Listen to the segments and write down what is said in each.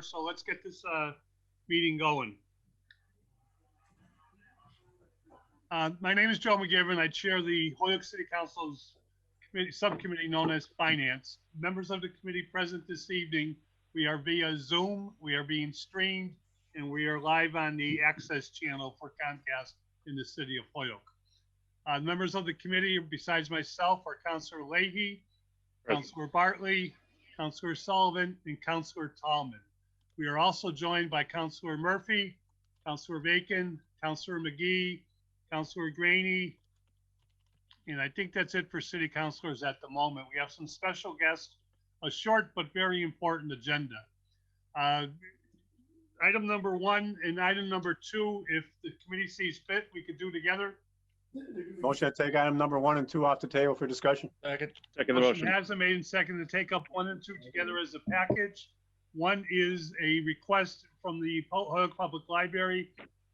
hour, so let's get this meeting going. My name is Joe McGiverin. I chair the Holyoke City Council's subcommittee known as Finance. Members of the committee present this evening, we are via Zoom, we are being streamed, and we are live on the ASST channel for Comcast in the city of Holyoke. Members of the committee, besides myself, are Councilor Leahy, Councilor Bartley, Councilor Sullivan, and Councilor Tallman. We are also joined by Councilor Murphy, Councilor Bacon, Councilor McGee, Councilor Graney, and I think that's it for city councilors at the moment. We have some special guests, a short but very important agenda. Item number 1 and item number 2, if the committee sees fit, we could do together. Motion to take item number 1 and 2 off the table for discussion. Second the motion. Has been made and seconded to take up 1 and 2 together as a package. 1 is a request from the Holyoke Public Library,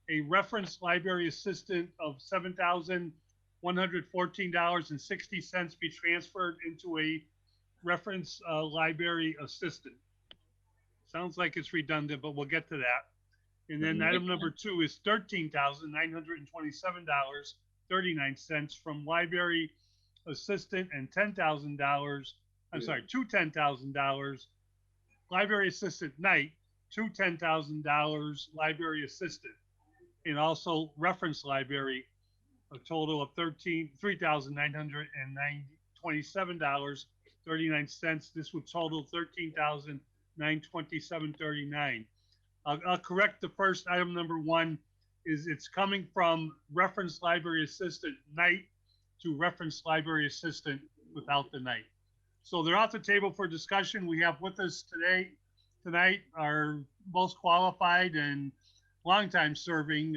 a reference library assistant of $7,114.60 be transferred into a reference library assistant. Sounds like it's redundant, but we'll get to that. And then item number 2 is $13,927.39 from library assistant and $10,000. I'm sorry, to $10,000 library assistant night to $10,000 library assistant, and also reference library, a total of $3,927.39. This would total $13,927.39. I'll correct the first item number 1 is it's coming from reference library assistant night to reference library assistant without the night. So they're off the table for discussion. We have with us tonight our most qualified and longtime serving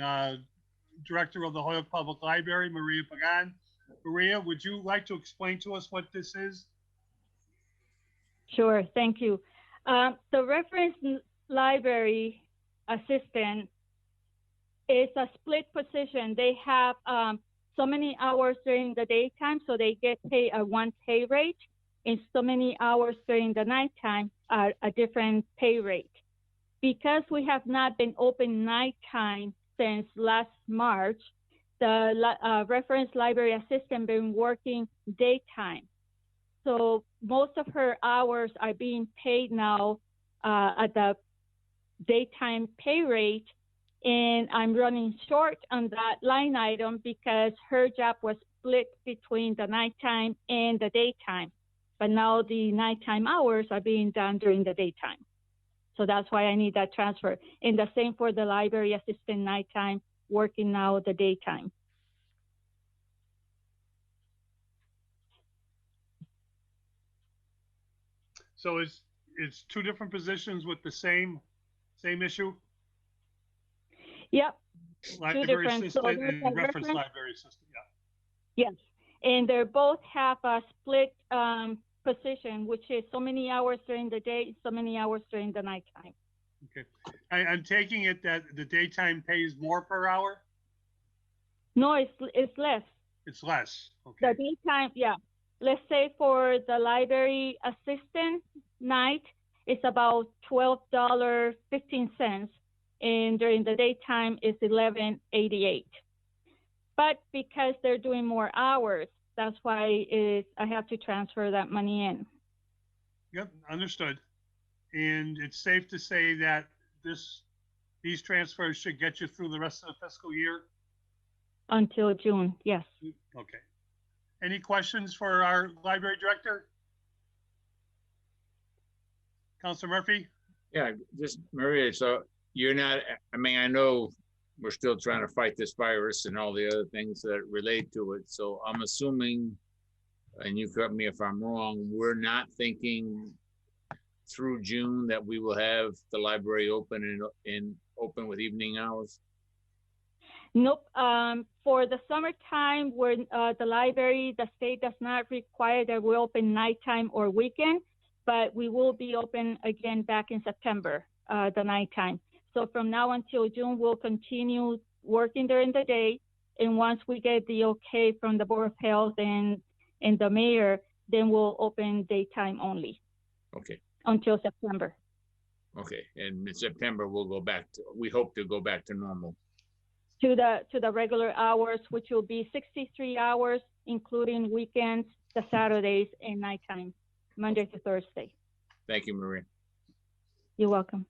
director of the Holyoke Public Library, Maria Pagan. Maria, would you like to explain to us what this is? Sure, thank you. The reference library assistant is a split position. They have so many hours during the daytime, so they get paid a one pay rate, and so many hours during the nighttime are a different pay rate. Because we have not been open nighttime since last March, the reference library assistant been working daytime. So most of her hours are being paid now at the daytime pay rate, and I'm running short on that line item because her job was split between the nighttime and the daytime. But now the nighttime hours are being done during the daytime. So that's why I need that transfer. And the same for the library assistant nighttime, working now the daytime. So it's 2 different positions with the same issue? Yep. Library assistant and reference library assistant, yeah. Yes, and they both have a split position, which is so many hours during the day, so many hours during the nighttime. Okay. I'm taking it that the daytime pays more per hour? No, it's less. It's less, okay. The daytime, yeah. Let's say for the library assistant night, it's about $12.15, and during the daytime it's $11.88. But because they're doing more hours, that's why I have to transfer that money in. Yep, understood. And it's safe to say that these transfers should get you through the rest of the fiscal year? Until June, yes. Okay. Any questions for our library director? Councilor Murphy? Yeah, just Maria, so you're not, I mean, I know we're still trying to fight this virus and all the other things that relate to it. So I'm assuming, and you correct me if I'm wrong, we're not thinking through June that we will have the library open and open with evening hours? Nope. For the summertime, where the library, the state does not require that we open nighttime or weekend, but we will be open again back in September, the nighttime. So from now until June, we'll continue working during the day. And once we get the okay from the Board of Health and the mayor, then we'll open daytime only. Okay. Until September. Okay, and in September, we'll go back to, we hope to go back to normal. To the regular hours, which will be 63 hours, including weekends, the Saturdays, and nighttime, Monday to Thursday. Thank you, Maria. You're welcome.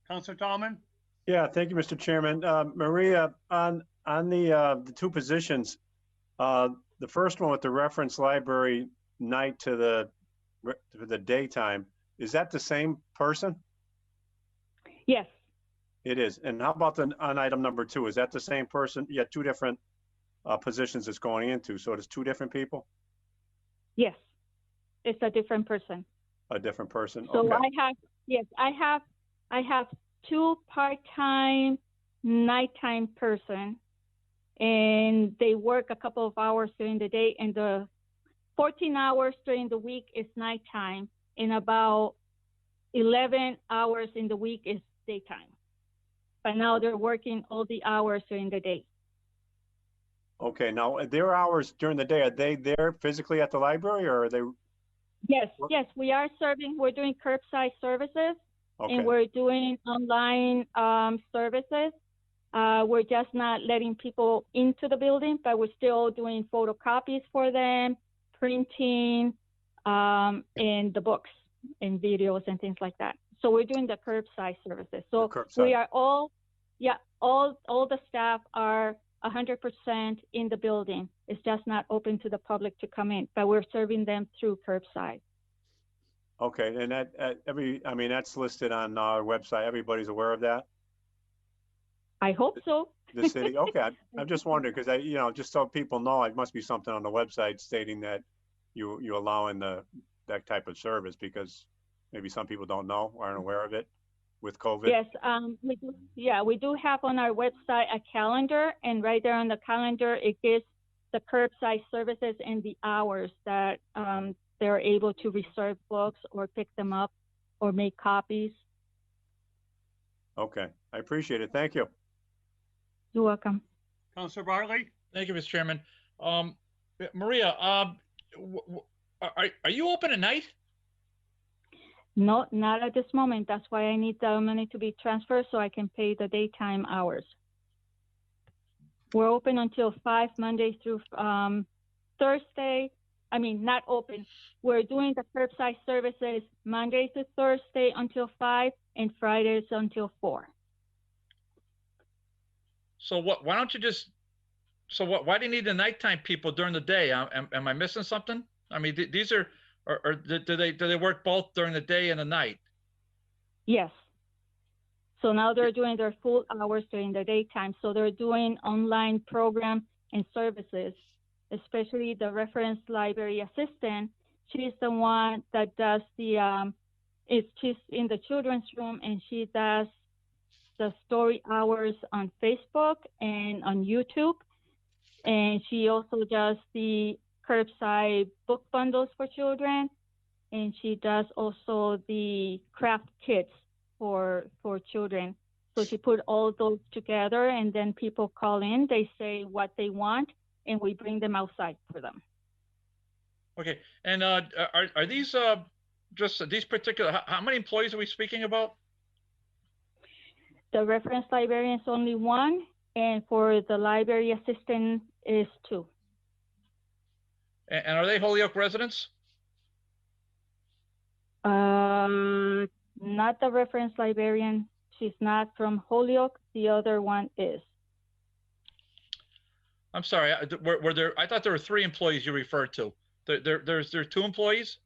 Counselor Tallman? Yeah, thank you, Mr. Chairman. Maria, on the two positions, the first one with the reference library night to the daytime, is that the same person? Yes. It is. And how about on item number 2? Is that the same person? You have two different positions it's going into. So it's two different people? Yes. It's a different person. A different person. So Okay. I have two part-time nighttime person, and they work a couple of hours during the day, and the 14 hours during the week is nighttime, and about 11 hours in the week is daytime. But now they're working all the hours during the day. Okay. Now, their hours during the day, are they there physically at the library, or are they? Yes, we are serving. We're doing curbside services, Okay. and we're doing online services. We're just not letting people into the building, but we're still doing photocopies for them, printing, and the books and videos and things like that. So we're doing the curbside services. So we are all the staff are 100% in the building. It's just not open to the public to come in, but we're serving them through curbside. Okay. And that's listed on our website. Everybody's aware of that? I hope so. The city. Okay. I'm just wondering, because just so people know, it must be something on the website stating that you allowing that type of service, because maybe some people don't know or aren't aware of it with COVID. Yes, we do. Yeah, we do have on our website a calendar, and right there on the calendar, it gives the curbside services and the hours that they're able to reserve books or pick them up or make copies. Okay. I appreciate it. Thank you. You're welcome. Counselor Bartley? Thank you, Mr. Chairman. Maria, are you open at night? No, not at this moment. That's why I need the money to be transferred so I can pay the daytime hours. We're open until 5 Monday through Thursday. I mean, not open. We're doing the curbside services Monday to Thursday until 5 and Fridays until 4. So why don't you just, why do you need the nighttime people during the day? Am I missing something? I mean, these are, or do they work both during the day and the night? Yes. So now they're doing their full hours during the daytime. So they're doing online program and services, especially the reference library assistant. She's the one that does she's in the children's room, and she does the story hours on Facebook and on YouTube. And she also does the curbside book bundles for children. And she does also the craft kits for children. So she put all those together, and then people call in, they say what they want, and we bring them outside for them. Okay. And are these just these particular, how many employees are we speaking about? The reference librarian is only 1, and for the library assistant is 2. And are they Holyoke residents? Not the reference librarian. She's not from Holyoke. The other one is. I'm sorry. Were there? I thought there were 3 employees you referred to. There's 2 employees.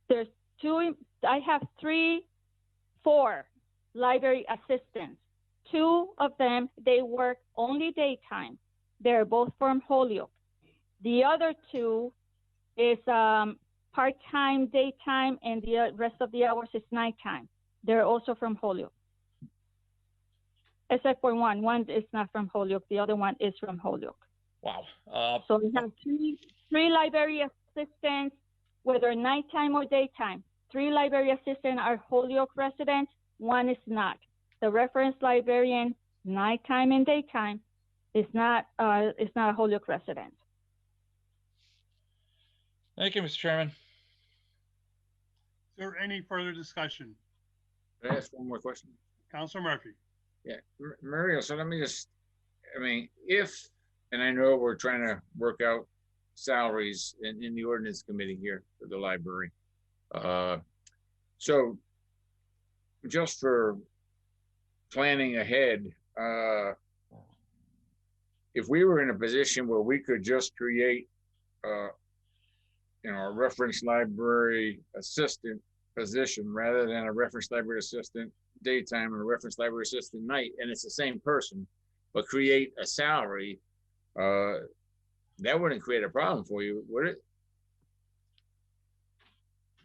There's 2. I have 4 library assistants. 2 of them, they work only daytime. They're both from Holyoke. The other 2 is part-time daytime, and the rest of the hours is nighttime. They're also from Holyoke. Except for one. One is not from Holyoke. The other one is from Holyoke. Wow. So we have 3 library assistants, whether nighttime or daytime. 3 library assistants are Holyoke residents. 1 is not. The reference librarian, nighttime and daytime, is not a Holyoke resident. Thank you, Mr. Chairman. Is there any further discussion? Can I ask one more question? Counselor Murphy. Yeah, Mario, so let me just, I mean, if, and I know we're trying to work out salaries in the ordinance committee here for the library. So just for planning ahead, if we were in a position where we could just create, a reference library assistant position rather than a reference library assistant daytime and a reference library assistant night, and it's the same person, but create a salary, that wouldn't create a problem for you, would it?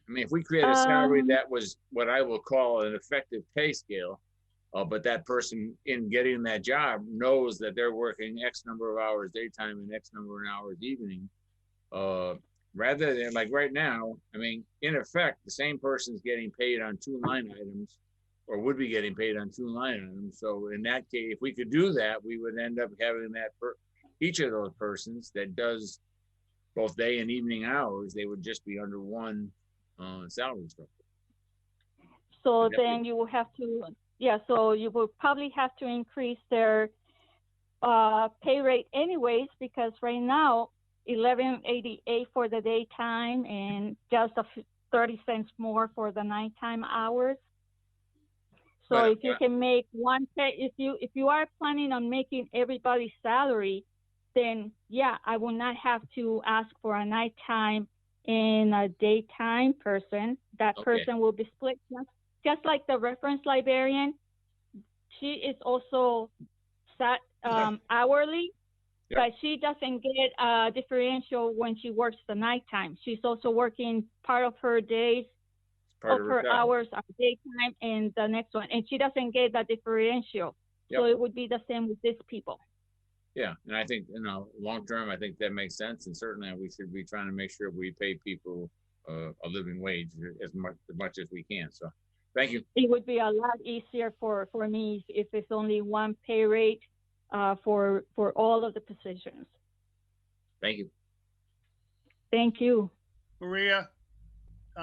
I mean, if we create a salary that was what I will call an effective pay scale, but that person in getting that job knows that they're working X number of hours daytime and X number of hours evening, rather than like right now, I mean, in effect, the same person's getting paid on 2 line items, or would be getting paid on 2 line items. So in that case, if we could do that, we would end up having that each of those persons that does both day and evening hours, they would just be under one salary structure. So then you will have to, so you will probably have to increase their pay rate anyways, because right now, $11.88 for the daytime and just 30 cents more for the nighttime hours. So if you can make one pay, if you are planning on making everybody's salary, then I will not have to ask for a nighttime and a daytime person. That person will be split just like the reference librarian. She is also set hourly. But she doesn't get a differential when she works the nighttime. She's also working part of her days, of her hours are daytime and the next one. And she doesn't get that differential. So it would be the same with these people. Yeah, and I think, long term, I think that makes sense. And certainly we should be trying to make sure we pay people a living wage as much as we can. So thank you. It would be a lot easier for me if it's only one pay rate. For all of the positions. Thank you. Thank you. Maria,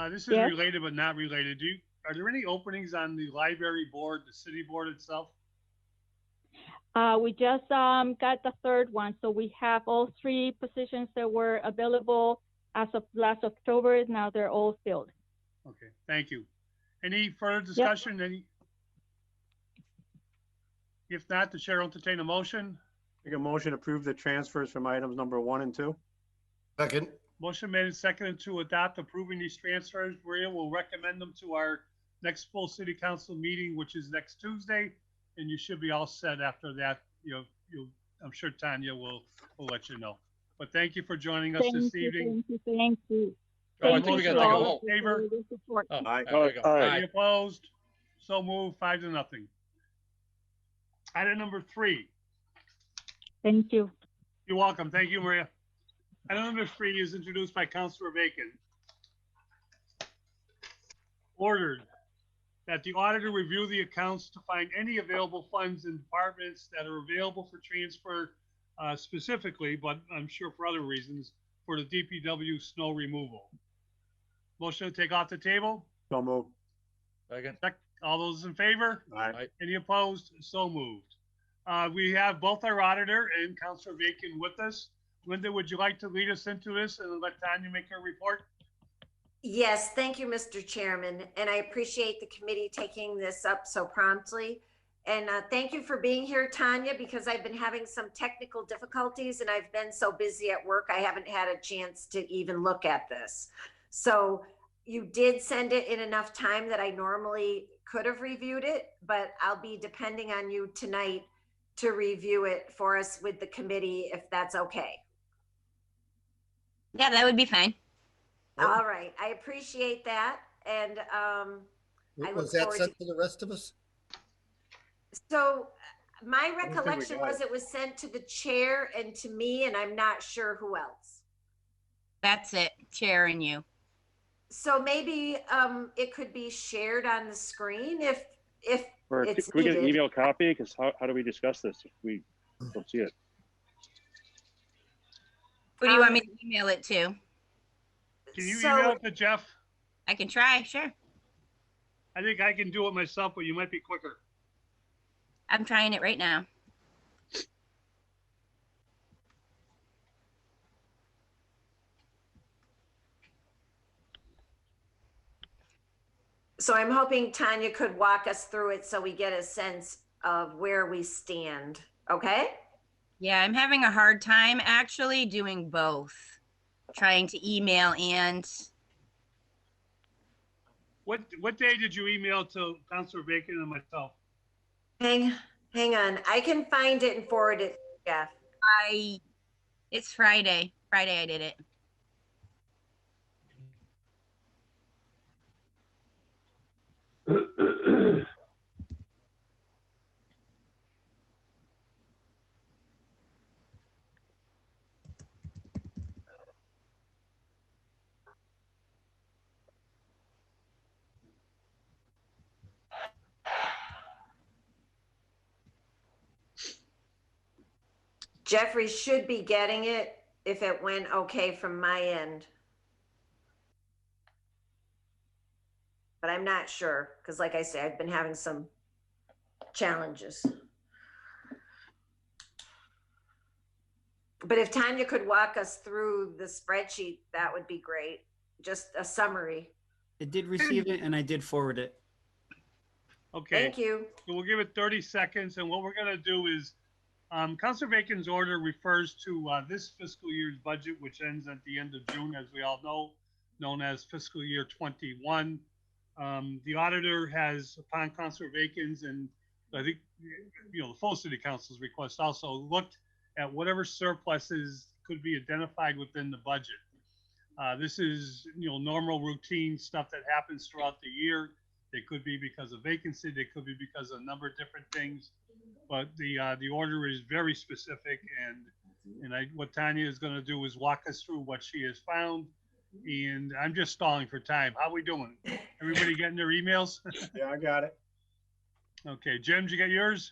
this is related but not related. Are there any openings on the library board, the city board itself? We just got the third one. So we have all 3 positions that were available as of last October. Now they're all filled. Okay, thank you. Any further discussion? If not, the chair will entertain a motion. Make a motion to approve the transfers from items number 1 and 2. Second. Motion made and seconded to adopt approving these transfers. Maria will recommend them to our next full city council meeting, which is next Tuesday, and you should be all set after that. I'm sure Tanya will let you know. But thank you for joining us this evening. Thank you. Oh, I think we got to go home. Favor? Aye. Any opposed? So moved, 5-0. Item number 3. Thank you. You're welcome. Thank you, Maria. Item number 3 is introduced by Councilor Bacon. Ordered that the auditor review the accounts to find any available funds in departments that are available for transfer specifically, but I'm sure for other reasons, for the DPW snow removal. Motion to take off the table? So moved. Second. All those in favor? Aye. Any opposed? So moved. We have both our auditor and Councilor Bacon with us. Linda, would you like to lead us into this and let Tanya make her report? Yes, thank you, Mr. Chairman. And I appreciate the committee taking this up so promptly. And thank you for being here, Tanya, because I've been having some technical difficulties and I've been so busy at work, I haven't had a chance to even look at this. So you did send it in enough time that I normally could have reviewed it, but I'll be depending on you tonight to review it for us with the committee, if that's okay. Yeah, that would be fine. All right, I appreciate that. And Was that sent to the rest of us? So my recollection was it was sent to the chair and to me, and I'm not sure who else. That's it, chair and you. So maybe it could be shared on the screen if or it's can we get an needed. email copy? Because how do we discuss this if we don't see it? Who do you want me to email it to? Can you email it to Jeff? I can try, sure. I think I can do it myself, but you might be quicker. I'm trying it right now. So I'm hoping Tanya could walk us through it so we get a sense of where we stand. Okay? Yeah, I'm having a hard time actually doing both. Trying to email and What day did you email to Councilor Bacon and myself? Hang on. I can find it and forward it. Yeah. it's Friday. Friday I did it. Jeffrey should be getting it if it went okay from my end. But I'm not sure, because like I said, I've been having some challenges. But if Tanya could walk us through the spreadsheet, that would be great. Just a summary. I did receive it and I did forward it. Okay. Thank you. So we'll give it 30 seconds, and what we're going to do is, Councilor Bacon's order refers to this fiscal year's budget, which ends at the end of June, as we all know, known as fiscal year 21. The auditor has, upon Councilor Bacon's and I think, the full city council's request, also looked at whatever surpluses could be identified within the budget. This is, normal routine stuff that happens throughout the year. They could be because of vacancy. They could be because of a number of different things. But the order is very specific, and what Tanya is going to do is walk us through what she has found. And I'm just stalling for time. How we doing? Everybody getting their emails? Yeah, I got it. Okay, Jim, did you get yours?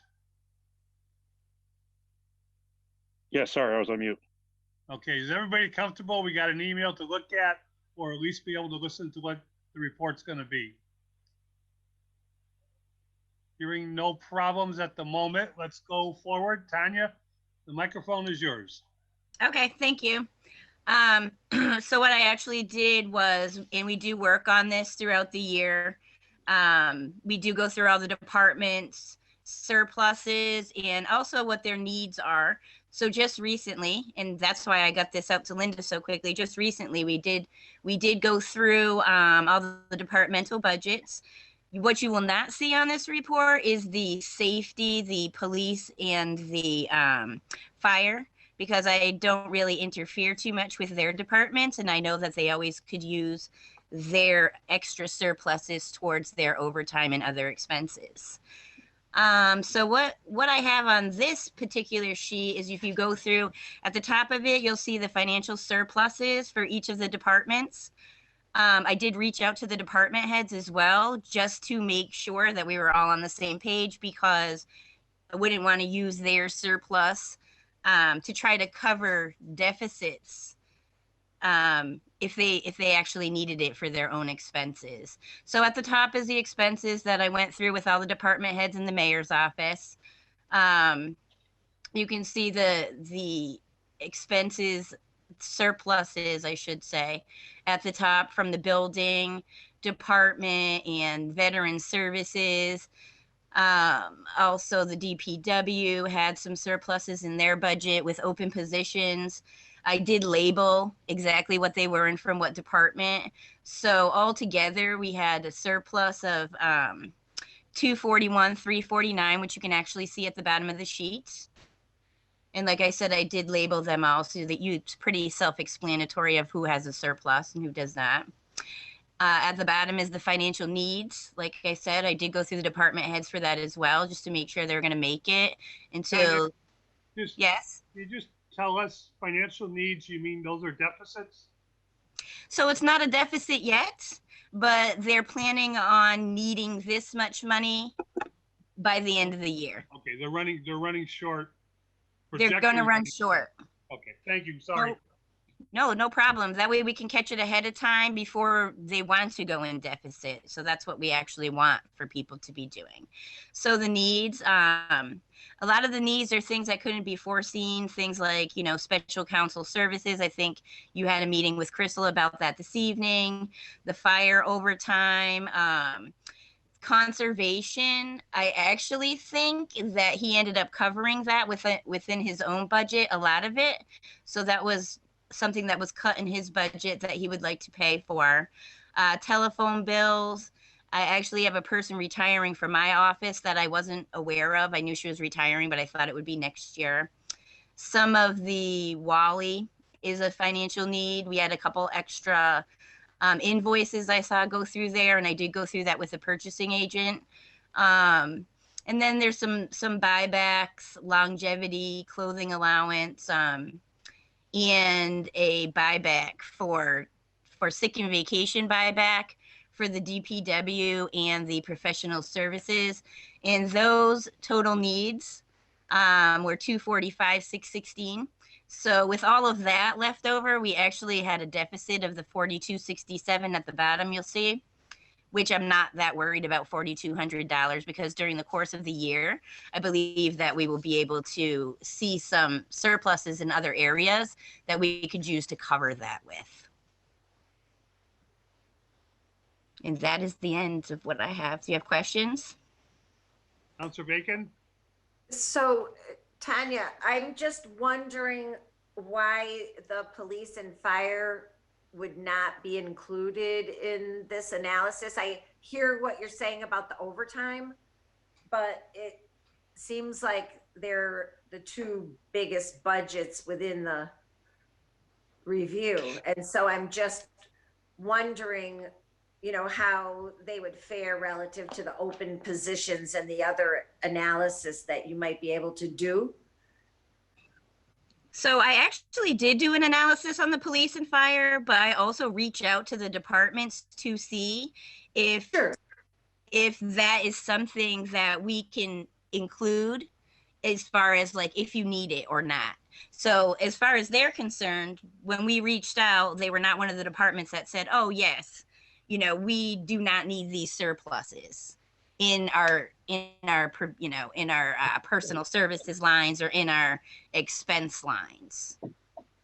Yeah, sorry, I was on mute. Okay, is everybody comfortable? We got an email to look at, or at least be able to listen to what the report's going to be. Hearing no problems at the moment, let's go forward. Tanya, the microphone is yours. Okay, thank you. So what I actually did was, and we do work on this throughout the year. We do go through all the departments, surpluses, and also what their needs are. So just recently, and that's why I got this out to Linda so quickly, just recently we did go through all the departmental budgets. What you will not see on this report is the safety, the police, and the fire, because I don't really interfere too much with their departments, and I know that they always could use their extra surpluses towards their overtime and other expenses. So what I have on this particular sheet is, if you go through at the top of it, you'll see the financial surpluses for each of the departments. I did reach out to the department heads as well, just to make sure that we were all on the same page, because I wouldn't want to use their surplus to try to cover deficits if they actually needed it for their own expenses. So at the top is the expenses that I went through with all the department heads in the mayor's office. You can see the expenses, surpluses, I should say, at the top from the building department and veteran services. Also, the DPW had some surpluses in their budget with open positions. I did label exactly what they were and from what department. So altogether, we had a surplus of $241,349, which you can actually see at the bottom of the sheet. And like I said, I did label them all so that it's pretty self-explanatory of who has a surplus and who does not. At the bottom is the financial needs. Like I said, I did go through the department heads for that as well, just to make sure they're going to make it until. Yes. You just tell us financial needs. You mean those are deficits? So it's not a deficit yet, but they're planning on needing this much money by the end of the year. Okay, they're running short. They're going to run short. Okay, thank you. Sorry. no problem. That way we can catch it ahead of time before they want to go in deficit. So that's what we actually want for people to be doing. So the needs, a lot of the needs are things that couldn't be foreseen, things like, you know, special counsel services. I think you had a meeting with Crystal about that this evening, the fire overtime, conservation. I actually think that he ended up covering that within his own budget, a lot of it. So that was something that was cut in his budget that he would like to pay for. Telephone bills. I actually have a person retiring from my office that I wasn't aware of. I knew she was retiring, but I thought it would be next year. Some of the Wally is a financial need. We had a couple extra invoices I saw go through there, and I did go through that with the purchasing agent. And then there's some buybacks, longevity, clothing allowance, and a buyback for sick and vacation buyback for the DPW and the professional services. And those total needs were $245,616. So with all of that left over, we actually had a deficit of the $4,267 at the bottom, you'll see, which I'm not that worried about $4,200 because during the course of the year, I believe that we will be able to see some surpluses in other areas that we could use to cover that with. And that is the end of what I have. Do you have questions? Counselor Bacon? So, Tanya, I'm just wondering why the police and fire would not be included in this analysis. I hear what you're saying about the overtime, but it seems like they're the two biggest budgets within the review. And so I'm just wondering, you know, how they would fare relative to the open positions and the other analysis that you might be able to do. So I actually did do an analysis on the police and fire, but I also reach out to the departments to see if that is something that we can include as far as like if you need it or not. So as far as they're concerned, when we reached out, they were not one of the departments that said, oh yes, you know, we do not need these surpluses in our personal services lines or in our expense lines.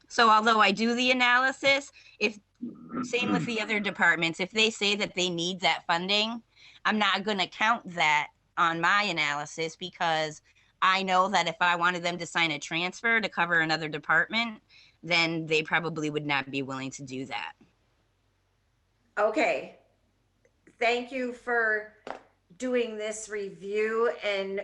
So although I do the analysis, same with the other departments, if they say that they need that funding, I'm not going to count that on my analysis because I know that if I wanted them to sign a transfer to cover another department, then they probably would not be willing to do that. Okay. Thank you for doing this review and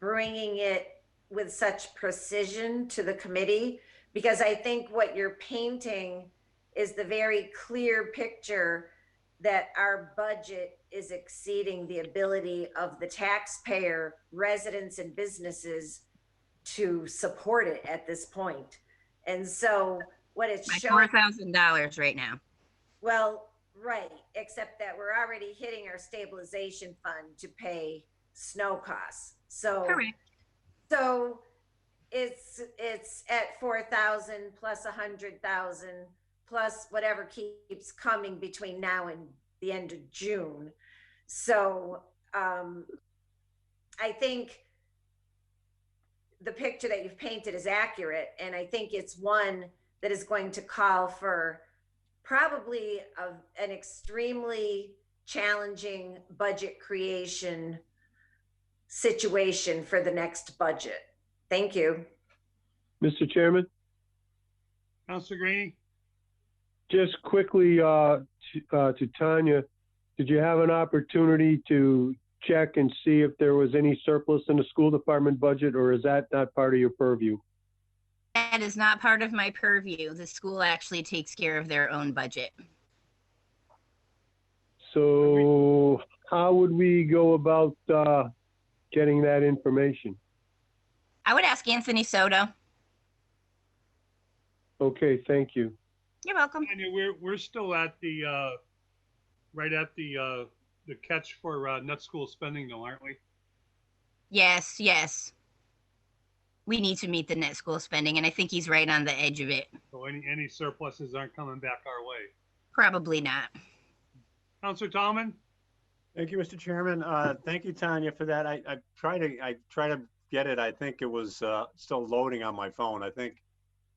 bringing it with such precision to the committee, because I think what you're painting is the very clear picture that our budget is exceeding the ability of the taxpayer, residents, and businesses to support it at this point. And so what it's showing— $4,000 right now. Well, right, except that we're already hitting our stabilization fund to pay snow costs. So, correct. So it's at 4,000 plus 100,000 plus whatever keeps coming between now and the end of June. So I think the picture that you've painted is accurate, and I think it's one that is going to call for probably an extremely challenging budget creation situation for the next budget. Thank you. Mr. Chairman? Counselor Greeny? Just quickly to Tanya, did you have an opportunity to check and see if there was any surplus in the school department budget, or is that not part of your purview? That is not part of my purview. The school actually takes care of their own budget. So how would we go about getting that information? I would ask Anthony Soto. Okay, thank you. You're welcome. And we're still at the right at the catch for net school spending though, aren't we? Yes, yes. We need to meet the net school spending, and I think he's right on the edge of it. So any surpluses aren't coming back our way. Probably not. Counselor Tomlin? Thank you, Mr. Chairman. Thank you, Tanya, for that. I try to get it. I think it was still loading on my phone. I think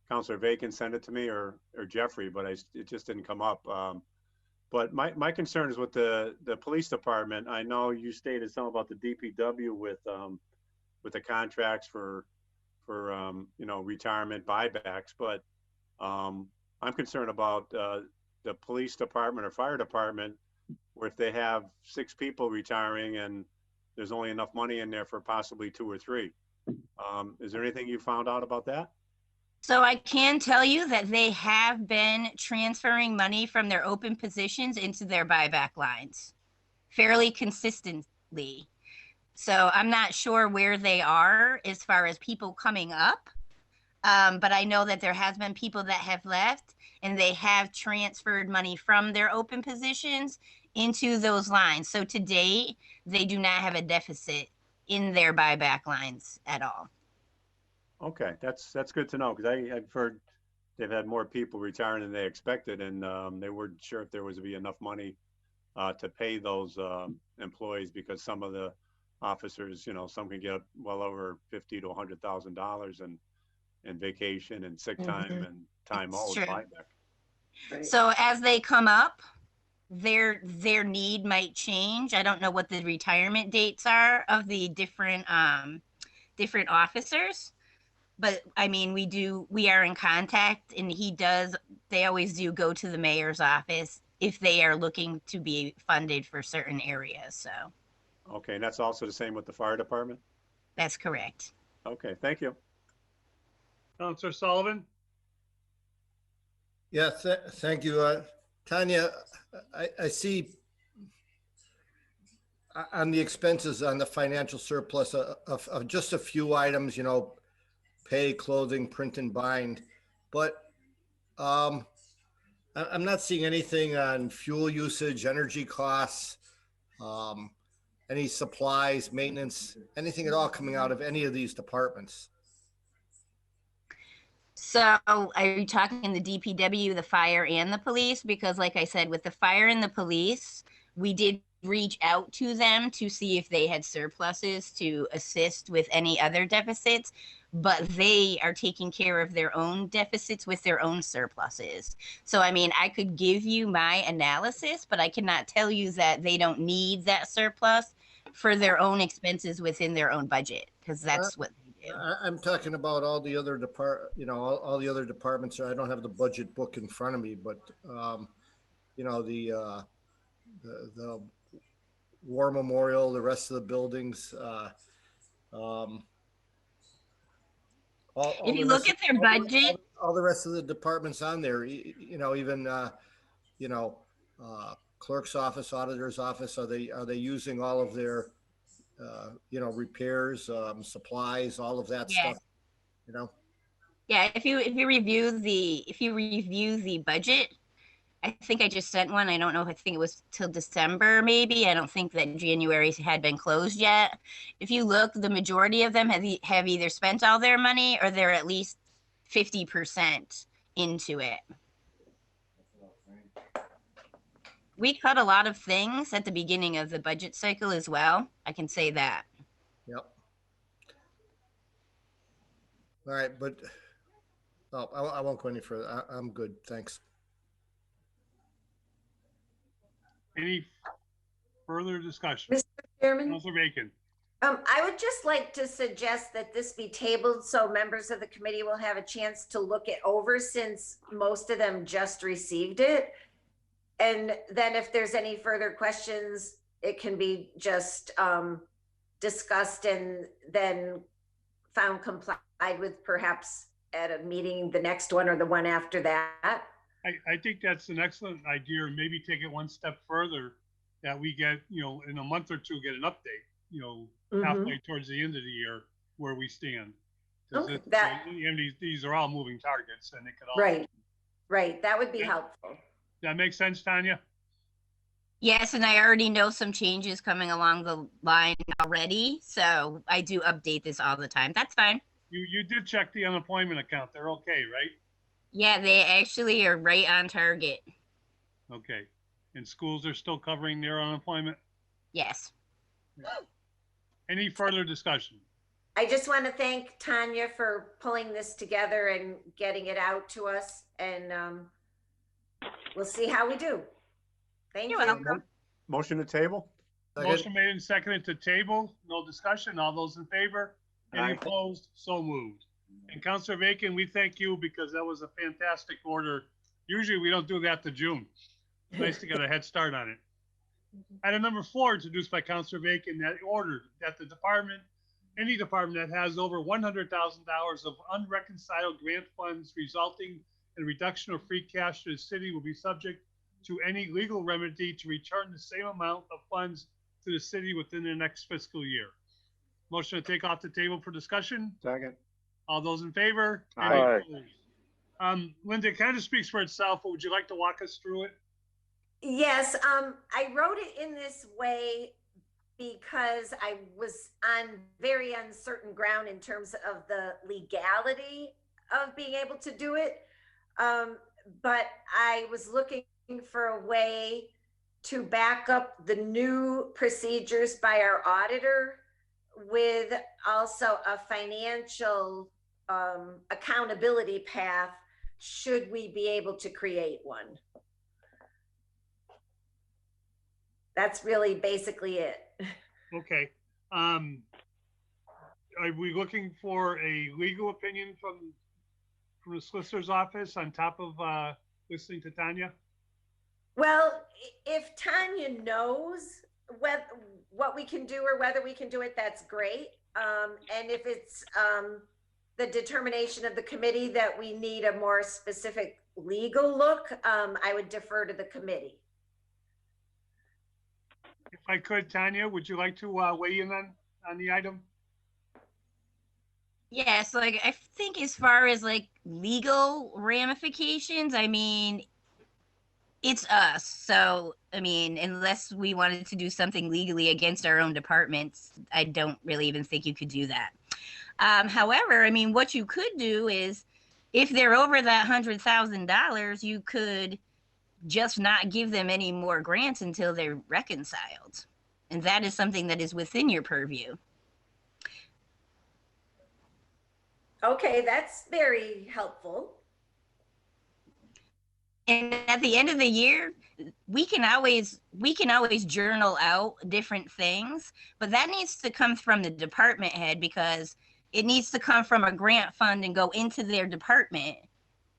Counselor Bacon sent it to me or Jeffrey, but it just didn't come up. But my concern is with the police department. I know you stated something about the DPW with the contracts for you know, retirement buybacks, but I'm concerned about the police department or fire department, where if they have 6 people retiring and there's only enough money in there for possibly 2 or 3. Is there anything you found out about that? So I can tell you that they have been transferring money from their open positions into their buyback lines fairly consistently. So I'm not sure where they are as far as people coming up. But I know that there has been people that have left and they have transferred money from their open positions into those lines. So to date, they do not have a deficit in their buyback lines at all. Okay, that's good to know, because I've heard they've had more people retiring than they expected, and they weren't sure if there was to be enough money to pay those employees, because some of the officers, you know, some can get well over $50,000 to $100,000 and vacation and sick time and time owed buyback. Right. So as they come up, their need might change. I don't know what the retirement dates are of the different officers, but I mean, we are in contact, and they always do go to the mayor's office if they are looking to be funded for certain areas. So. Okay, and that's also the same with the fire department? That's correct. Okay, thank you. Counselor Sullivan? Yeah, thank you. Tanya, I see on the expenses on the financial surplus of just a few items, you know, pay, clothing, print and bind, but I'm not seeing anything on fuel usage, energy costs, any supplies, maintenance, anything at all coming out of any of these departments. So are you talking the DPW, the fire, and the police? Because like I said, with the fire and the police, we did reach out to them to see if they had surpluses to assist with any other deficits, but they are taking care of their own deficits with their own surpluses. So, I mean, I could give you my analysis, but I cannot tell you that they don't need that surplus for their own expenses within their own budget, because that's what they do. I'm talking about all the other all the other departments. I don't have the budget book in front of me, but you know, the War Memorial, the rest of the buildings. If you look at their budget, all the rest of the departments on there, you know, even clerk's office, auditor's office, are they using all of their you know, repairs, supplies, all of that stuff, you know? Yeah, if you review the budget, I think I just sent one. I don't know if I think it was till December, maybe. I don't think that January had been closed yet. If you look, the majority of them have either spent all their money or they're at least 50% into it. We cut a lot of things at the beginning of the budget cycle as well. I can say that. Yep. All right, but I won't go any further. I'm good. Thanks. Any further discussion? Mr. Chairman? Counselor Bacon? I would just like to suggest that this be tabled so members of the committee will have a chance to look it over, since most of them just received it. And then if there's any further questions, it can be just discussed and then found complied with, perhaps at a meeting, the next one or the one after that. I think that's an excellent idea, and maybe take it one step further, that we get, you know, in a month or two, get an update, you know, halfway towards the end of the year, where we stand. Okay, These are all moving targets, and it could all. Right. That would be helpful. That makes sense, Tanya? Yes, and I already know some changes coming along the line already, so I do update this all the time. That's fine. You did check the unemployment account. They're okay, right? Yeah, they actually are right on target. Okay. And schools are still covering their unemployment? Yes. Any further discussion? I just want to thank Tanya for pulling this together and getting it out to us. And we'll see how we do. Thank You're you. welcome. Motion to table? Motion made and seconded to table. No discussion. All those in favor? Any Aye. opposed? So moved. And Councilor Bacon, we thank you because that was a fantastic order. Usually we don't do that to June. It's nice to get a head start on it. Item number 4, introduced by Councilor Bacon, that ordered that the department, any department that has over $100,000 of unreconciled grant funds resulting in reduction of free cash to the city will be subject to any legal remedy to return the same amount of funds to the city within the next fiscal year. Motion to take off the table for discussion. Second. All those in favor? Aye. Any opposed? Linda, it kind of speaks for itself, but would you like to walk us through it? Yes, I wrote it in this way because I was on very uncertain ground in terms of the legality of being able to do it. But I was looking for a way to back up the new procedures by our auditor with also a financial accountability path should we be able to create one. That's really basically it. Okay. Are we looking for a legal opinion from the solicitor's office on top of listening to Tanya? Well, if Tanya knows what we can do or whether we can do it, that's great. And if it's the determination of the committee that we need a more specific legal look, I would defer to the committee. If I could, Tanya, would you like to weigh in on the item? Yes, like I think as far as like legal ramifications, I mean, it's us. So, I mean, unless we wanted to do something legally against our own departments, I don't really even think you could do that. However, I mean, what you could do is if they're over that $100,000, you could just not give them any more grants until they're reconciled. And that is something that is within your purview. Okay, that's very helpful. And at the end of the year, we can always journal out different things, but that needs to come from the department head because it needs to come from a grant fund and go into their department,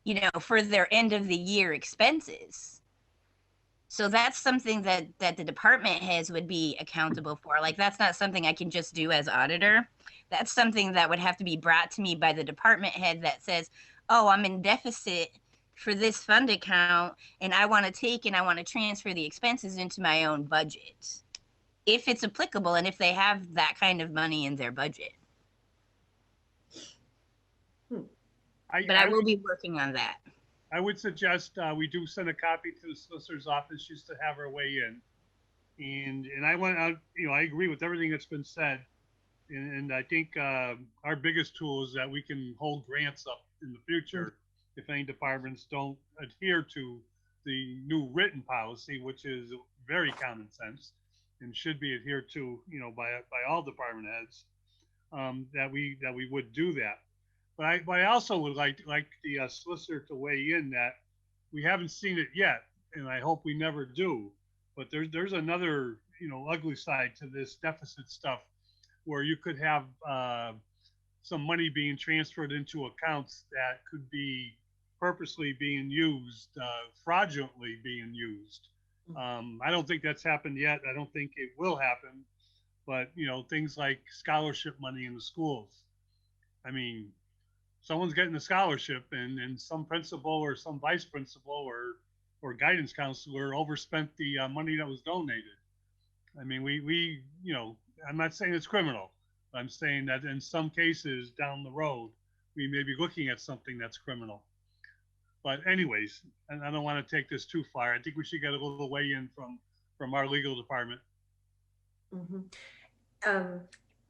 you know, for their end of the year expenses. So that's something that the department heads would be accountable for. Like, that's not something I can just do as auditor. That's something that would have to be brought to me by the department head that says, oh, I'm in deficit for this fund account and I want to take and I want to transfer the expenses into my own budget. If it's applicable and if they have that kind of money in their budget. But I will be working on that. I would suggest we do send a copy to the solicitor's office just to have her weigh in. And I went out, you know, I agree with everything that's been said. And I think our biggest tool is that we can hold grants up in the future if any departments don't adhere to the new written policy, which is very common sense and should be adhered to, you know, by all department heads, that we would do that. But I also would like the solicitor to weigh in that we haven't seen it yet, and I hope we never do. But there's another, you know, ugly side to this deficit stuff, where you could have some money being transferred into accounts that could be purposely being used, fraudulently being used. I don't think that's happened yet. I don't think it will happen. But, you know, things like scholarship money in the schools. I mean, someone's getting a scholarship and some principal or some vice principal or guidance counselor overspent the money that was donated. I mean, we, you know, I'm not saying it's criminal. I'm saying that in some cases down the road, we may be looking at something that's criminal. But anyways, and I don't want to take this too far. I think we should get a little weigh in from our legal department.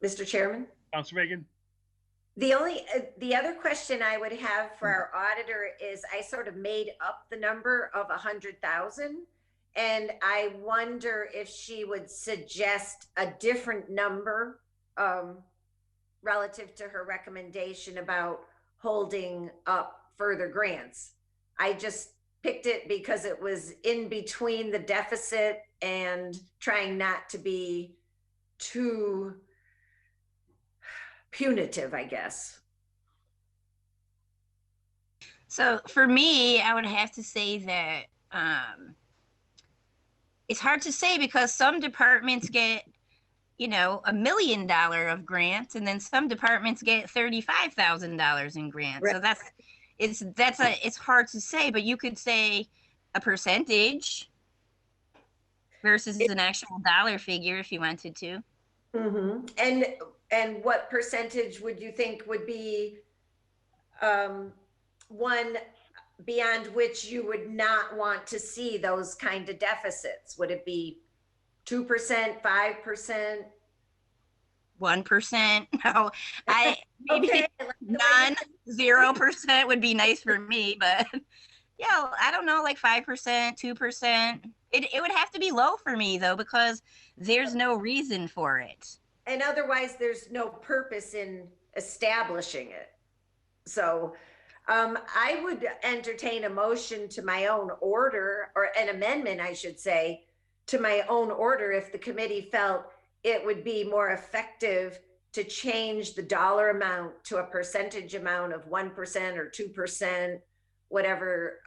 Mr. Chairman? Councilor Reagan? The other question I would have for our auditor is I sort of made up the number of 100,000. And I wonder if she would suggest a different number relative to her recommendation about holding up further grants. I just picked it because it was in between the deficit and trying not to be too punitive, I guess. So for me, I would have to say that it's hard to say because some departments get, you know, $1 million of grants, and then some departments get $35,000 in grants. Right. So it's hard to say, but you could say a percentage versus an actual dollar figure if you wanted to. Mm-hmm. And what percentage would you think would be one beyond which you would not want to see those kind of deficits? Would it be 2%, 5%? 1%? No, maybe Okay, none, 0% would be nice for me, but yeah, I don't know, like 5%, 2%. It would have to be low for me though, because there's no reason for it. And otherwise there's no purpose in establishing it. So I would entertain a motion to my own order, or an amendment, I should say, to my own order if the committee felt it would be more effective to change the dollar amount to a percentage amount of 1% or 2%, whatever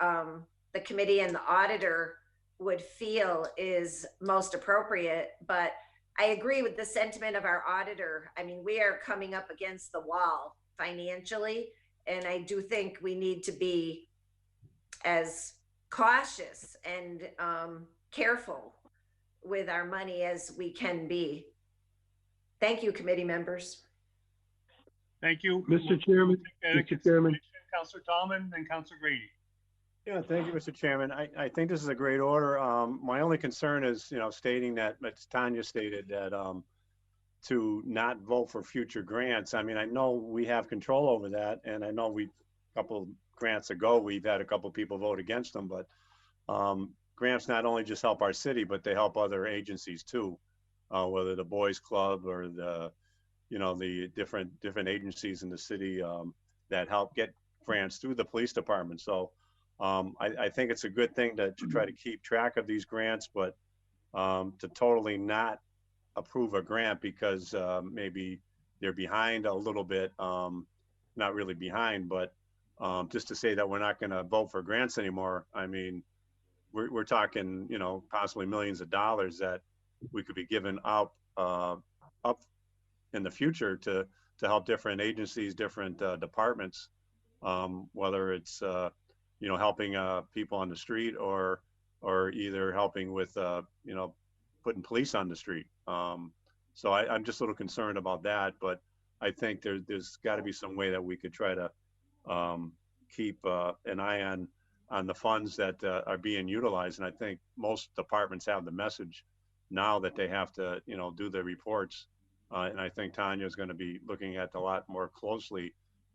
the committee and the auditor would feel is most appropriate. But I agree with the sentiment of our auditor. I mean, we are coming up against the wall financially, and I do think we need to be as cautious and careful with our money as we can be. Thank you, committee members. Thank you. Mr. Chairman, Mr. Chairman. Councilor Tallman, then Councilor Grady. Yeah, thank you, Mr. Chairman. I think this is a great order. My only concern is, you know, stating that, as Tanya stated, that to not vote for future grants. I mean, I know we have control over that, and I know a couple grants ago, we've had a couple people vote against them, but grants not only just help our city, but they help other agencies too, whether the Boys Club or the, you know, the different agencies in the city that help get grants through the police department. So I think it's a good thing to try to keep track of these grants, but to totally not approve a grant because maybe they're behind a little bit, not really behind, but just to say that we're not going to vote for grants anymore. I mean, we're talking, you know, possibly millions of dollars that we could be giving up in the future to help different agencies, different departments, whether it's you know, helping people on the street or either helping with you know, putting police on the street. So I'm just a little concerned about that, but I think there's got to be some way that we could try to keep an eye on the funds that are being utilized. And I think most departments have the message now that they have to, you know, do their reports. And I think Tanya is going to be looking at a lot more closely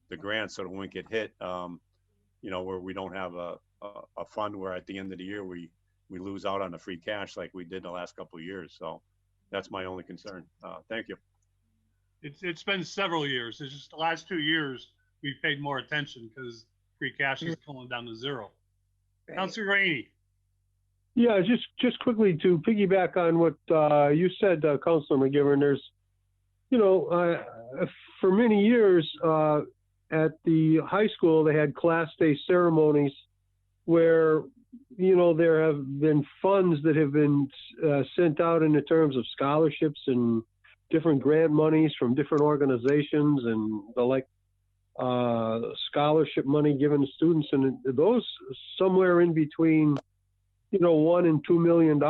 the grants so that when we get hit, you know, where we don't have a fund where at the end of the year we lose out on the free cash like we did the last couple of years. So that's my only concern. Thank you. It's been several years. It's just the last 2 years we've paid more attention because free cash is going down to zero. Right. Councilor Rainey. Yeah, just quickly to piggyback on what you said, Councilor McGiverin. There's, you know, for many years at the high school they had Class Day ceremonies where, you know, there have been funds that have been sent out in the terms of scholarships and different grant monies from different organizations and the like, scholarship money given to students, and those somewhere in between, you know, $1 and $2 million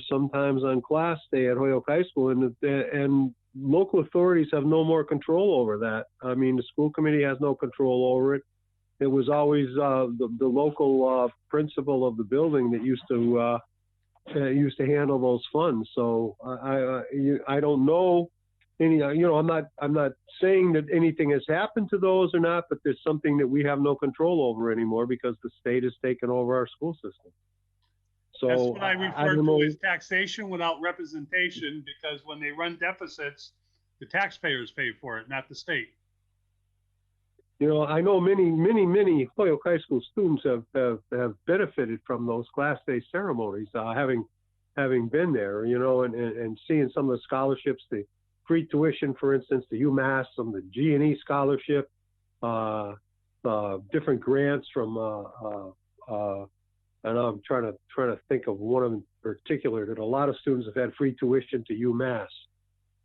sometimes on Class Day at Holyoke High School, and local authorities have no more control over that. I mean, the school committee has no control over it. It was always the local principal of the building that used to handle those funds. So I don't know any, I'm not saying that anything has happened to those or not, but there's something that we have no control over anymore because the state has taken over our school system. So That's what I refer don't know. to as taxation without representation, because when they run deficits, the taxpayers pay for it, not the state. I know many Holyoke High School students have benefited from those Class Day ceremonies, having been there, and seeing some of the scholarships, the free tuition, for instance, the UMass, some of the G&E scholarship, different grants from, and I'm trying to think of one of them in particular that a lot of students have had free tuition to UMass.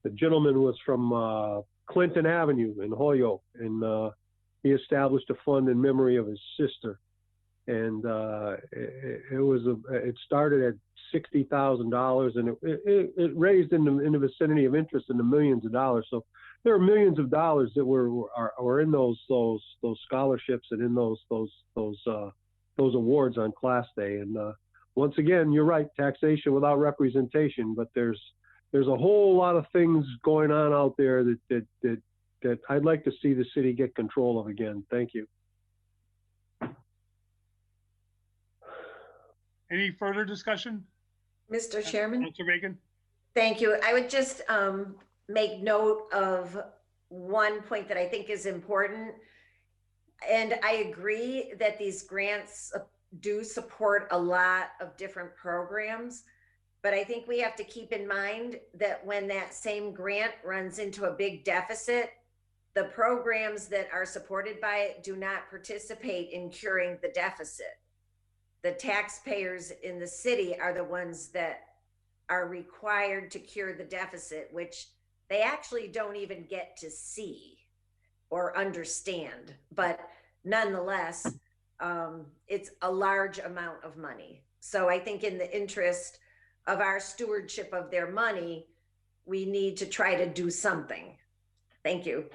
The gentleman was from Clinton Avenue in Holyoke, and he established a fund in memory of his sister, and it started at $60,000, and it raised in the vicinity of interest in the millions of dollars. So there are millions of dollars that were in those scholarships and in those awards on Class Day. And once again, you're right, taxation without representation, but there's a whole lot of things going on out there that I'd like to see the city get control of again. Thank you. Any further discussion? Mr. Chairman? Councilor Bacon? Thank you. I would just make note of one point that I think is important. And I agree that these grants do support a lot of different programs, but I think we have to keep in mind that when that same grant runs into a big deficit, the programs that are supported by it do not participate in curing the deficit. The taxpayers in the city are the ones that are required to cure the deficit, which they actually don't even get to see or understand. But nonetheless, it's a large amount of money. So I think in the interest of our stewardship of their money, we need to try to do something. Thank you.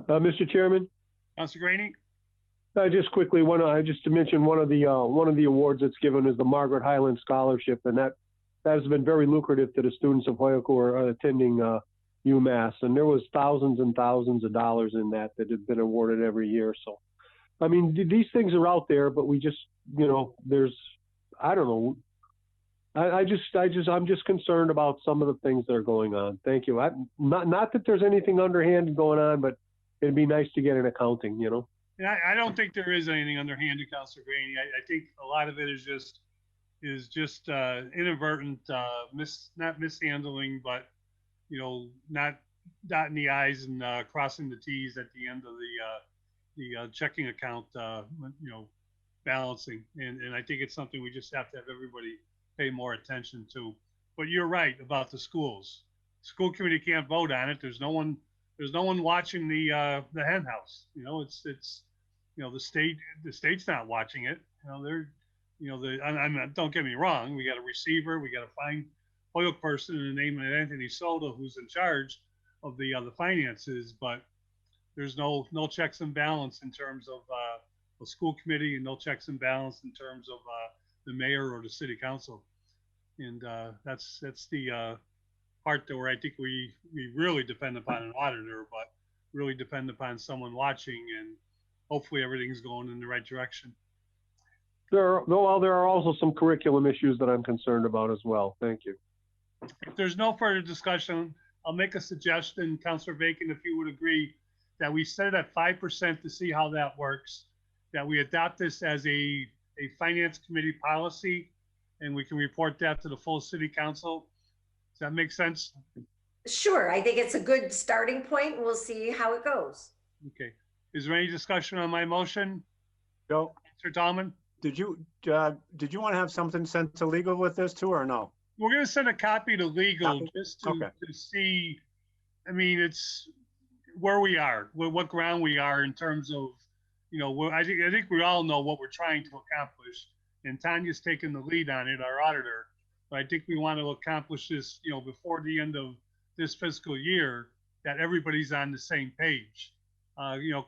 Mr. Chairman? Councilor Graney? Just quickly, just to mention one of the awards that's given is the Margaret Highland Scholarship, and that has been very lucrative to the students of Holyoke who are attending UMass, and there was thousands and thousands of dollars in that have been awarded every year. So, I mean, these things are out there, but we just, there's, I don't know. I'm just concerned about some of the things that are going on. Thank you. Not that there's anything underhanded going on, but it'd be nice to get an accounting, Yeah, I don't think there is anything underhanded, Councilor Graney. I think a lot of it is just inadvertent, not mishandling, but not dotting the I's and crossing the T's at the end of the checking account, balancing. And I think it's something we just have to have everybody pay more attention to. But you're right about the schools. School committee can't vote on it. There's no one watching the hen house. It's the state's not watching it. Don't get me wrong. We got a receiver. We got a fine Holyoke person in the name of Anthony Soto who's in charge of the finances, but there's no checks and balance in terms of the school committee, and no checks and balance in terms of the mayor or the city council. And that's the part that where I think we really depend upon an auditor, but really depend upon someone watching, and hopefully everything's going in the right direction. There are also some curriculum issues that I'm concerned about as well. Thank you. If there's no further discussion, I'll make a suggestion, Councilor Bacon, if you would agree, that we set it at 5% to see how that works, that we adopt this as a finance committee policy, and we can report that to the full city council. Does that make sense? Sure. I think it's a good starting point. We'll see how it goes. Okay. Is there any discussion on my motion? Joe, Sir Tallman? did you want to have something sent to legal with this too, or no? We're going to send a copy to legal just to see, I mean, it's where we are, what ground we are in terms of, I think we all know what we're trying to accomplish, and Tanya's taken the lead on it, our auditor. But I think we want to accomplish this, before the end of this fiscal year, that everybody's on the same page.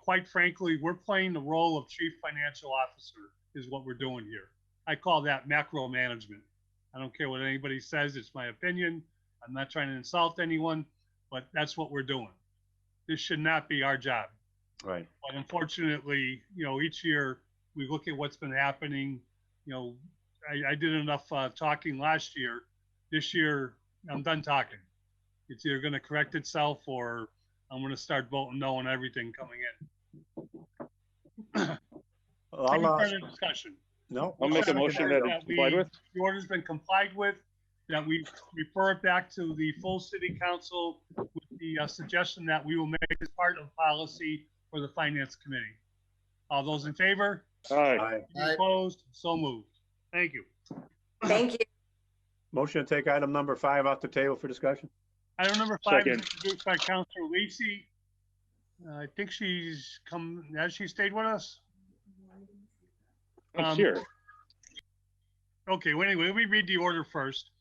Quite frankly, we're playing the role of chief financial officer is what we're doing here. I call that macro management. I don't care what anybody says. It's my opinion. I'm not trying to insult anyone, but that's what we're doing. This should not be our job. Right. But unfortunately, each year we look at what's been happening. I did enough talking last year. This year, I'm done talking. It's either going to correct itself or I'm going to start voting no on everything coming in. Any further discussion? No. I'll make a motion that it's complied with. The order's been complied with, that we refer it back to the full city council with the suggestion that we will make as part of policy for the finance committee. All those in favor? Aye. Any opposed? So moved. Thank you. Thank you. Motion to take item number 5 off the table for discussion. Item number 5 is Second. introduced by Councilor Lisi. I think she's come, has she stayed with us? I'm here. Okay, well, anyway, let me read the order first.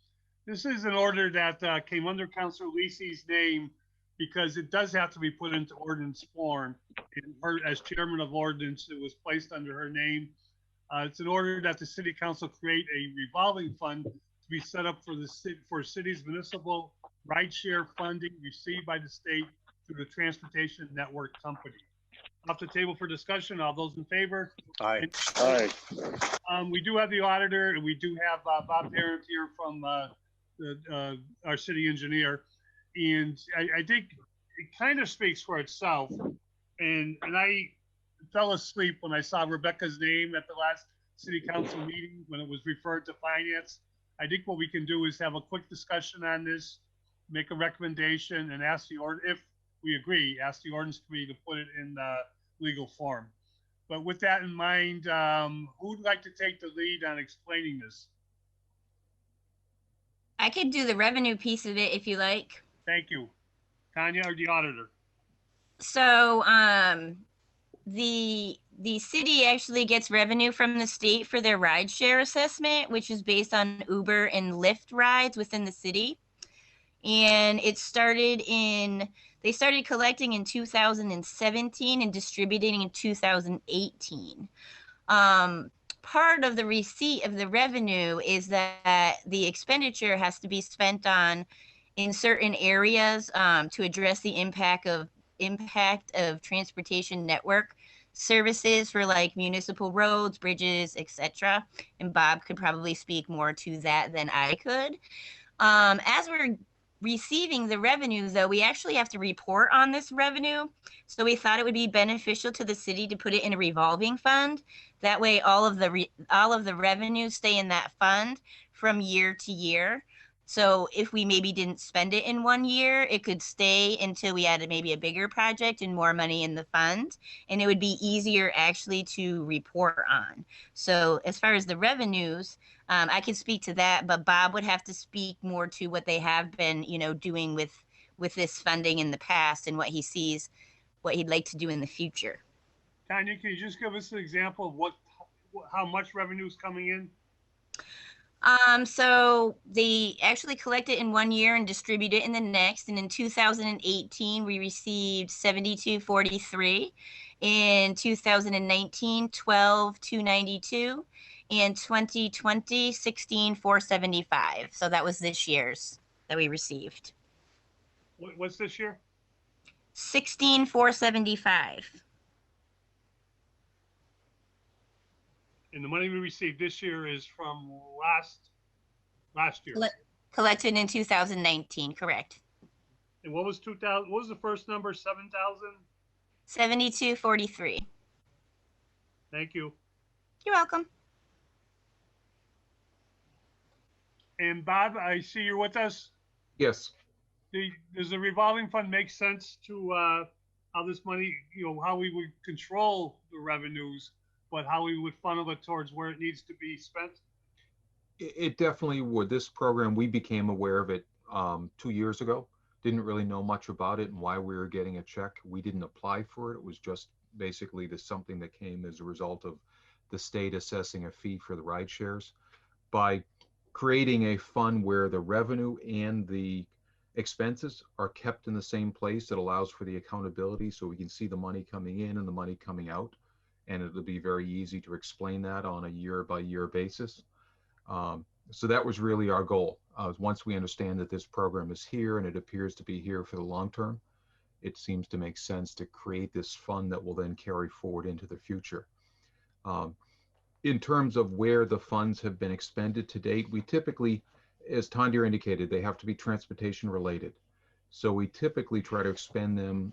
This is an order that came under Councilor Lisi's name because it does have to be put into ordinance form. And her, as chairman of ordinance, it was placed under her name. It's an order that the city council create a revolving fund to be set up for the city's municipal rideshare funding received by the state through the Transportation Network Company. Off the table for discussion. All those in favor? Aye. Aye. We do have the auditor, and we do have Bob Parent here from our city engineer, and I think it kind of speaks for itself. And I fell asleep when I saw Rebecca's name at the last city council meeting when it was referred to finance. I think what we can do is have a quick discussion on this, make a recommendation, and ask the order, if we agree, ask the ordinance committee to put it in legal form. But with that in mind, who would like to take the lead on explaining this? I could do the revenue piece of it if you like. Thank you. Tanya, or the auditor? So the city actually gets revenue from the state for their rideshare assessment, which is based on Uber and Lyft rides within the city. And they started collecting in 2017 and distributing in 2018. Part of the receipt of the revenue is that the expenditure has to be spent on in certain areas to address the impact of transportation network services for like municipal roads, bridges, etc. And Bob could probably speak more to that than I could. As we're receiving the revenue, though, we actually have to report on this revenue. So we thought it would be beneficial to the city to put it in a revolving fund. That way, all of the revenues stay in that fund from year to year. So if we maybe didn't spend it in one year, it could stay until we had maybe a bigger project and more money in the fund, and it would be easier actually to report on. So as far as the revenues, I could speak to that, but Bob would have to speak more to what they have been, doing with this funding in the past and what he sees, what he'd like to do in the future. Tanya, can you just give us an example of how much revenue is coming in? So they actually collect it in one year and distribute it in the next. And in 2018, we received 72.43. In 2019, 12.292. And 2020, 16.475. So that was this year's that we received. What's this year? 16.475. And the money we received this year is from last year. Collected in 2019, correct. And what was 2000? What was the first number? 7,000? 72.43. Thank you. You're welcome. And Bob, I see you're with us. Yes. Does the revolving fund make sense to how this money, how we would control the revenues, but how we would funnel it towards where it needs to be spent? It definitely would. This program, we became aware of it 2 years ago. Didn't really know much about it and why we were getting a check. We didn't apply for it. It was just basically something that came as a result of the state assessing a fee for the ride shares. By creating a fund where the revenue and the expenses are kept in the same place, it allows for the accountability so we can see the money coming in and the money coming out. And it'll be very easy to explain that on a year-by-year basis. So that was really our goal. Once we understand that this program is here and it appears to be here for the long term, it seems to make sense to create this fund that will then carry forward into the future. In terms of where the funds have been expended to date, we typically, as Tanya indicated, they have to be transportation related. So we typically try to expend them.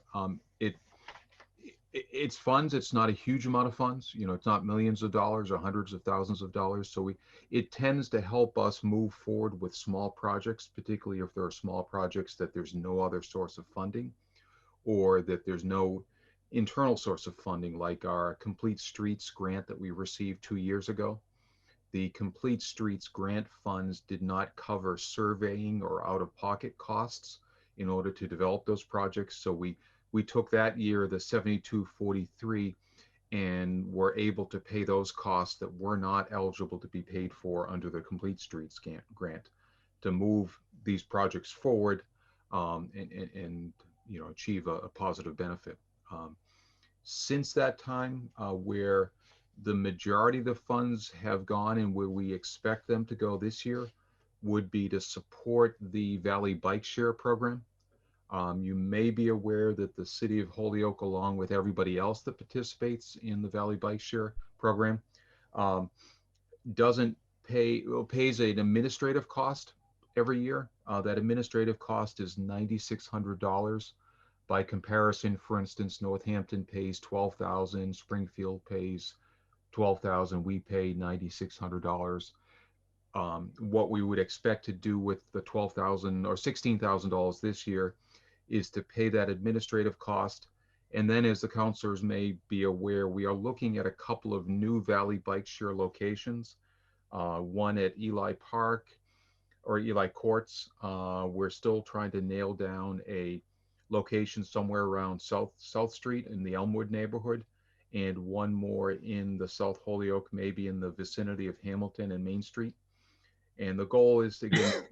It's funds. It's not a huge amount of funds. You know, it's not millions of dollars or hundreds of thousands of dollars. So it tends to help us move forward with small projects, particularly if there are small projects that there's no other source of funding, or that there's no internal source of funding, like our Complete Streets grant that we received 2 years ago. The Complete Streets grant funds did not cover surveying or out-of-pocket costs in order to develop those projects. So we took that year, the 7243, and were able to pay those costs that were not eligible to be paid for under the Complete Streets grant to move these projects forward and you know, achieve a positive benefit. Since that time, where the majority of the funds have gone and where we expect them to go this year would be to support the Valley Bike Share program. You may be aware that the city of Holyoke, along with everybody else that participates in the Valley Bike Share program, pays an administrative cost every year. That administrative cost is $9,600. By comparison, for instance, Northampton pays $12,000, Springfield pays $12,000, we pay $9,600. What we would expect to do with the $12,000 or $16,000 this year is to pay that administrative cost. And then, as the counselors may be aware, we are looking at a couple of new Valley Bike Share locations, one at Eli Park or Eli Courts. We're still trying to nail down a location somewhere around South Street in the Elmwood neighborhood, and one more in the South Holyoke, maybe in the vicinity of Hamilton and Main Street. And the goal is to get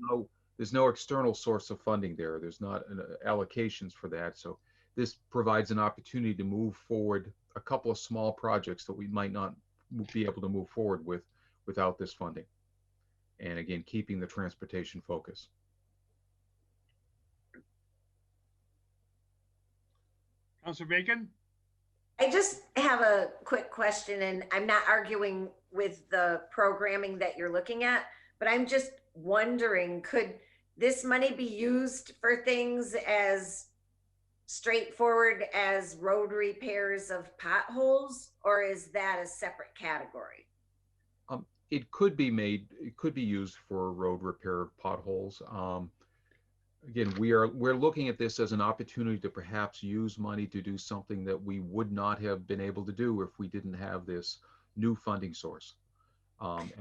there's no external source of funding there. There's not allocations for that. So this provides an opportunity to move forward a couple of small projects that we might not be able to move forward with without this funding. And again, keeping the transportation focus. Councilor Bacon? I just have a quick question, and I'm not arguing with the programming that you're looking at, but I'm just wondering, could this money be used for things as straightforward as road repairs of potholes, or is that a separate category? It could be used for road repair of potholes. Again, we're looking at this as an opportunity to perhaps use money to do something that we would not have been able to do if we didn't have this new funding source,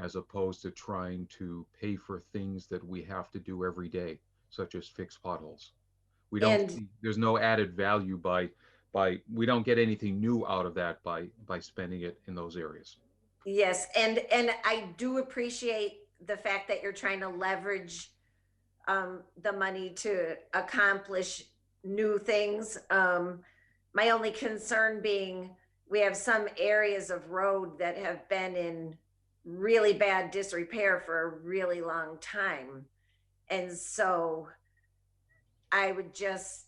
as opposed to trying to pay for things that we have to do every day, such as fix potholes. There's no added value by we don't get anything new out of that by spending it in those areas. Yes, and I do appreciate the fact that you're trying to leverage the money to accomplish new things. My only concern being we have some areas of road that have been in really bad disrepair for a really long time. And so I would just,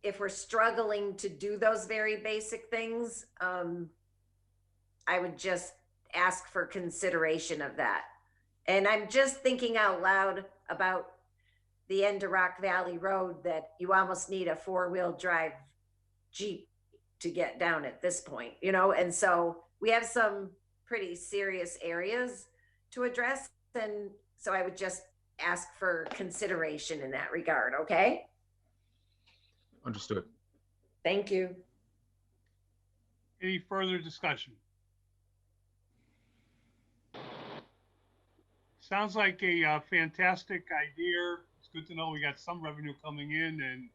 if we're struggling to do those very basic things, I would just ask for consideration of that. And I'm just thinking out loud about the end of Rock Valley Road that you almost need a 4-wheel drive Jeep to get down at this point, you know? And so we have some pretty serious areas to address. And so I would just ask for consideration in that regard, okay? Understood. Thank you. Any further discussion? Sounds like a fantastic idea. It's good to know we got some revenue coming in, and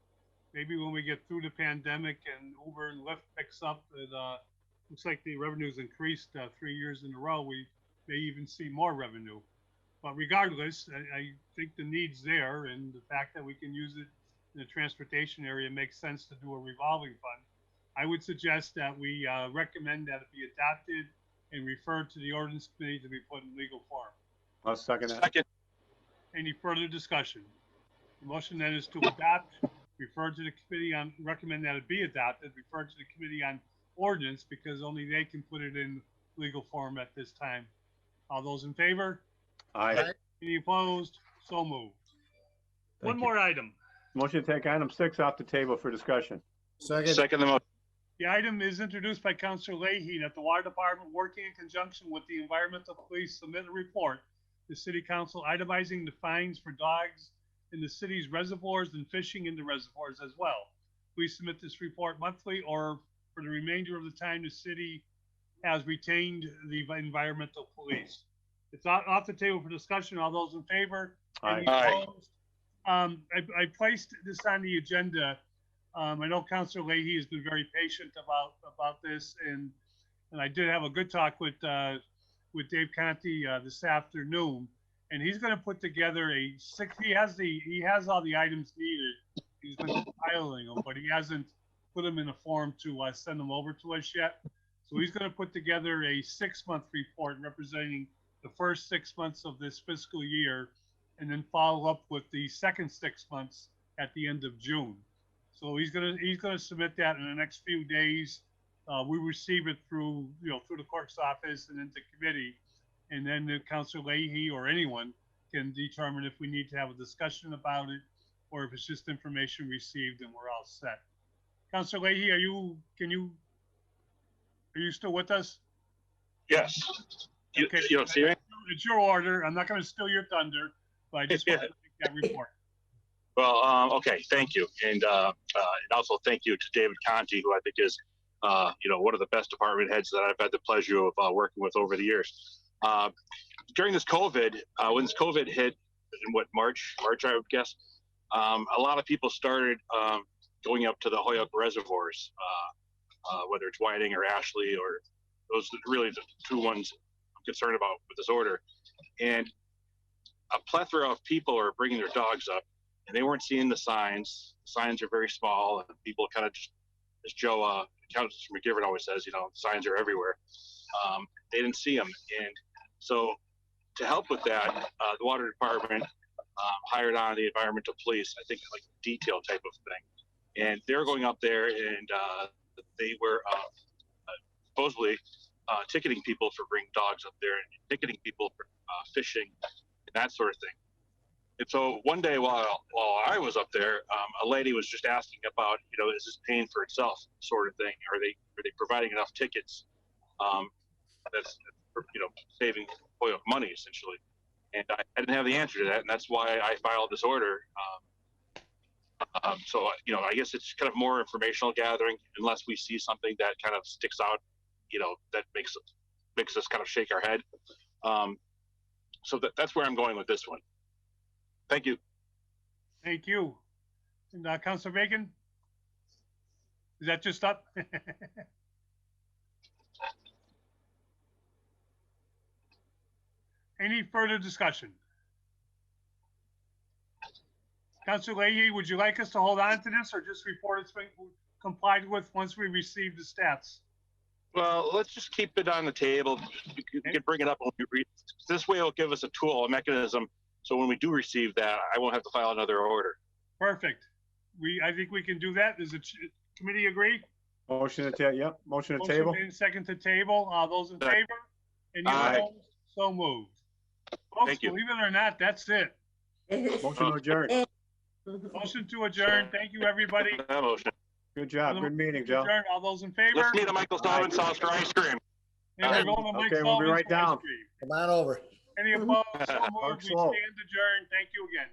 maybe when we get through the pandemic and Uber and Lyft picks up, it looks like the revenue's increased 3 years in a row. We may even see more revenue. But regardless, I think the need's there, and the fact that we can use it in the transportation area makes sense to do a revolving fund. I would suggest that we recommend that it be adopted and referred to the ordinance committee to be put in legal form. I'll second that. Second. Any further discussion? The motion then is to adopt, refer to the committee on, recommend that it be adopted, refer to the committee on ordinance because only they can put it in legal form at this time. All those in favor? Aye. Any opposed? So moved. One Thank you. more item. Motion to take item 6 off the table for discussion. Second the motion. The item is introduced by Councilor Leahy that the Water Department, working in conjunction with the Environmental Police, submit a report to City Council itemizing the fines for dogs in the city's reservoirs and fishing in the reservoirs as well. Please submit this report monthly or for the remainder of the time the city has retained the Environmental Police. It's off the table for discussion. All those in favor? Any Aye. opposed? I placed this on the agenda. I know Councilor Leahy has been very patient about this, and I did have a good talk with Dave Conti this afternoon, and he's going to put together he has all the items needed. He's been compiling them, but he hasn't put them in a form to send them over to us yet. So he's going to put together a 6-month report representing the first 6 months of this fiscal year, and then follow up with the second 6 months at the end of June. So he's gonna submit that in the next few days. We receive it through the clerk's office and into committee, and then the Councilor Leahy or anyone can determine if we need to have a discussion about it or if it's just information received and we're all set. Councilor Leahy, are you still with us? Yes. Okay. You don't see me? It's your order. I'm not going to steal your thunder, but I just want to make that report. Well, okay, thank you. And also thank you to David Conti, who I think is, one of the best department heads that I've had the pleasure of working with over the years. During this COVID, when this COVID hit in March, I would guess, a lot of people started going up to the Hoyok reservoirs, whether it's Whiting or Ashley, or those are really the two ones I'm concerned about with this order. And a plethora of people are bringing their dogs up, and they weren't seeing the signs. The signs are very small, and people kind of just, as Joe, Councilor McGiverin always says, signs are everywhere. They didn't see them. And so to help with that, the water department hired on the environmental police, I think like detail type of thing. And they're going up there, and they were supposedly ticketing people for bringing dogs up there and ticketing people for fishing and that sort of thing. And so one day while I was up there, a lady was just asking about, is this paying for itself sort of thing? Are they providing enough tickets that's saving Hoyok money essentially? And I didn't have the answer to that, and that's why I filed this order. So I guess it's kind of more informational gathering, unless we see something that kind of sticks out, that makes us kind of shake our head. So that's where I'm going with this one. Thank you. Thank you. And Councilor Bacon? Is that just up? Any further discussion? Councilor Leahy, would you like us to hold on to this or just report it's been complied with once we receive the stats? Well, let's just keep it on the table. You can bring it up when we read. This way it'll give us a tool, a mechanism, so when we do receive that, I won't have to file another order. Perfect. I think we can do that. Does the committee agree? Motion to table. Yep. Motion to table. Motion made, second to table. All those in favor? Any Aye. opposed? So moved. Folks, Thank you. believe it or not, that's it. Motion to adjourn. Motion to adjourn. Thank you, everybody. Motion. Good job. Good meeting, Joe. Adjourn. All those in favor? Let's meet at Michael Sullivan's house for ice cream. And we're going to Mike Okay, we'll be Sullivan's right for ice down. cream. Come on over. Any opposed? So moved. We slow. stand adjourned. Thank you again.